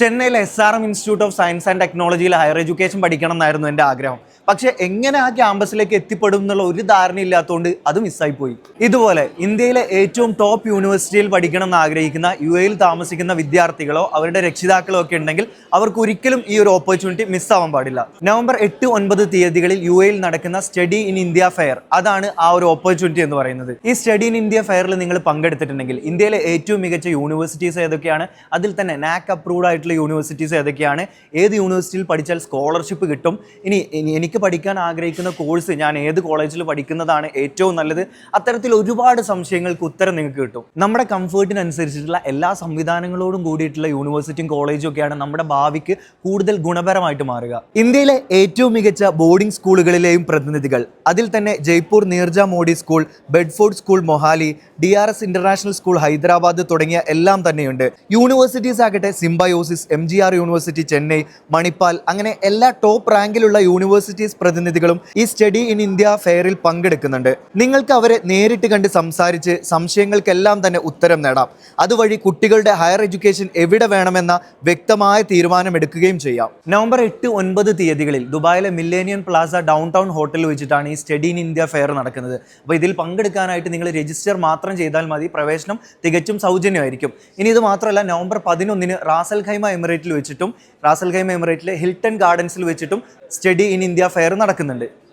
ചെന്നൈയിലെ SRM institute of science and ടെക്നോളജിയിൽ higher education പഠിക്കണം എന്നായിരുന്നു എൻ്റെ ആഗ്രഹം. പക്ഷേ എങ്ങനെ ആ ക്യാമ്പസിലേക്ക് എത്തിപ്പെടും എന്നുള്ള ഒരു ധാരണയില്ലാത്തതുകൊണ്ട് അത് മിസ്സായി പോയി. ഇതുപോലെ ഇന്ത്യയിലെ ഏറ്റവും ടോപ്പ് യൂണിവേഴ്സിറ്റിയിൽ പഠിക്കണം എന്ന് ആഗ്രഹിക്കുന്ന UAE താമസിക്കുന്ന വിദ്യാർത്ഥികളോ അവരുടെ രക്ഷിതാക്കളോ ഒക്കെ ഉണ്ടെങ്കിൽ അവർക്ക് ഒരിക്കലും ഈ ഒരു ഓപ്പർച്യൂണിറ്റി മിസ്സാവാൻ പാടില്ല. നവംബർ 8, 9 തീയതികളിൽ UAE നടക്കുന്ന സ്റ്റഡി ഇൻ ഇന്ത്യ ഫെയർ, അതാണ് ആ ഒരു ഓപ്പർച്യൂണിറ്റി എന്ന് പറയുന്നത്. ഈ സ്റ്റഡി ഇൻ ഇന്ത്യ ഫെയറിൽ നിങ്ങൾ പങ്കെടുത്തിട്ടുണ്ടെങ്കിൽ ഇന്ത്യയിലെ ഏറ്റവും മികച്ച യൂണിവേഴ്സിറ്റീസ് ഏതൊക്കെയാണ്, അതിൽ തന്നെ NAC അപ്രൂവ്ഡ് ആയിട്ടുള്ള യൂണിവേഴ്സിറ്റീസ് ഏതൊക്കെയാണ്, ഏത് യൂണിവേഴ്സിറ്റിയിൽ പഠിച്ചാൽ സ്കോളർഷിപ്പ് കിട്ടും, ഇനി എനിക്ക് പഠിക്കാൻ ആഗ്രഹിക്കുന്ന കോഴ്സ് ഞാൻ ഏത് കോളേജിൽ പഠിക്കുന്നതാണ് ഏറ്റവും നല്ലത്, അത്തരത്തിൽ ഒരുപാട് സംശയങ്ങൾക്ക് ഉത്തരം നിങ്ങൾക്ക് കിട്ടും. നമ്മുടെ കംഫേർട്ടിനനുസരിച്ചിട്ടുള്ള എല്ലാ സംവിധാനങ്ങളോടും കൂടിയിട്ടുള്ള യൂണിവേഴ്സിറ്റിയും കോളേജും ഒക്കെയാണ് നമ്മുടെ ഭാവിക്ക് കൂടുതൽ ഗുണപരമായിട്ട് മാറുക. ഇന്ത്യയിലെ ഏറ്റവും മികച്ച ബോർഡിംഗ് സ്കൂളുകളിലെയും പ്രതിനിധികൾ, അതിൽ തന്നെ Jaipur Neerja Modi school, Bedford school Mohali, DRS international school Hyderabad തുടങ്ങിയ എല്ലാം തന്നെയുണ്ട്. യൂണിവേഴ്സിറ്റീസ് ആകട്ടെ symbiosis, MGR university Chennai, Manipal, അങ്ങനെ എല്ലാ ടോപ്പ് റാങ്കിലുള്ള യൂണിവേഴ്സിറ്റീസ് പ്രതിനിധികളും ഈ സ്റ്റഡി ഇൻ ഇന്ത്യ ഫെയറിൽ പങ്കെടുക്കുന്നുണ്ട്. നിങ്ങൾക്ക് അവരെ നേരിട്ട് കണ്ട് സംസാരിച്ച് സംശയങ്ങൾക്കെല്ലാം തന്നെ ഉത്തരം നേടാം. അതുവഴി കുട്ടികളുടെ ഹയർ എഡ്യൂക്കേഷൻ എവിടെ വേണമെന്ന വ്യക്തമായ തീരുമാനമെടുക്കുകയും ചെയ്യാം. നവംബർ 8, 9 തീയതികളിൽ ദുബായിലെ മില്ലേനിയം പ്ലാസ ഡൗൺ ടൗൺ ഹോട്ടലിൽ വെച്ചിട്ടാണ് ഈ സ്റ്റഡി ഇൻ ഇന്ത്യ ഫെയർ നടക്കുന്നത്. അപ്പോൾ ഇതിൽ പങ്കെടുക്കാനായിട്ട് നിങ്ങൾ രജിസ്റ്റർ മാത്രം ചെയ്താൽ മതി. പ്രവേശനം തികച്ചും സൗജന്യമായിരിക്കും. ഇനി ഇത് മാത്രമല്ല, നവംബർ 11 റാസൽ ഖൈമ എമിറേറ്റിൽ വെച്ചിട്ടും റാസൽ ഖൈമ എമിറേറ്റിലെ ഹിൽട്ടൺ ഗാർഡൻസിൽ വെച്ചിട്ടും സ്റ്റഡി ഇൻ ഇന്ത്യ ഫെയർ നടക്കുന്നുണ്ട്.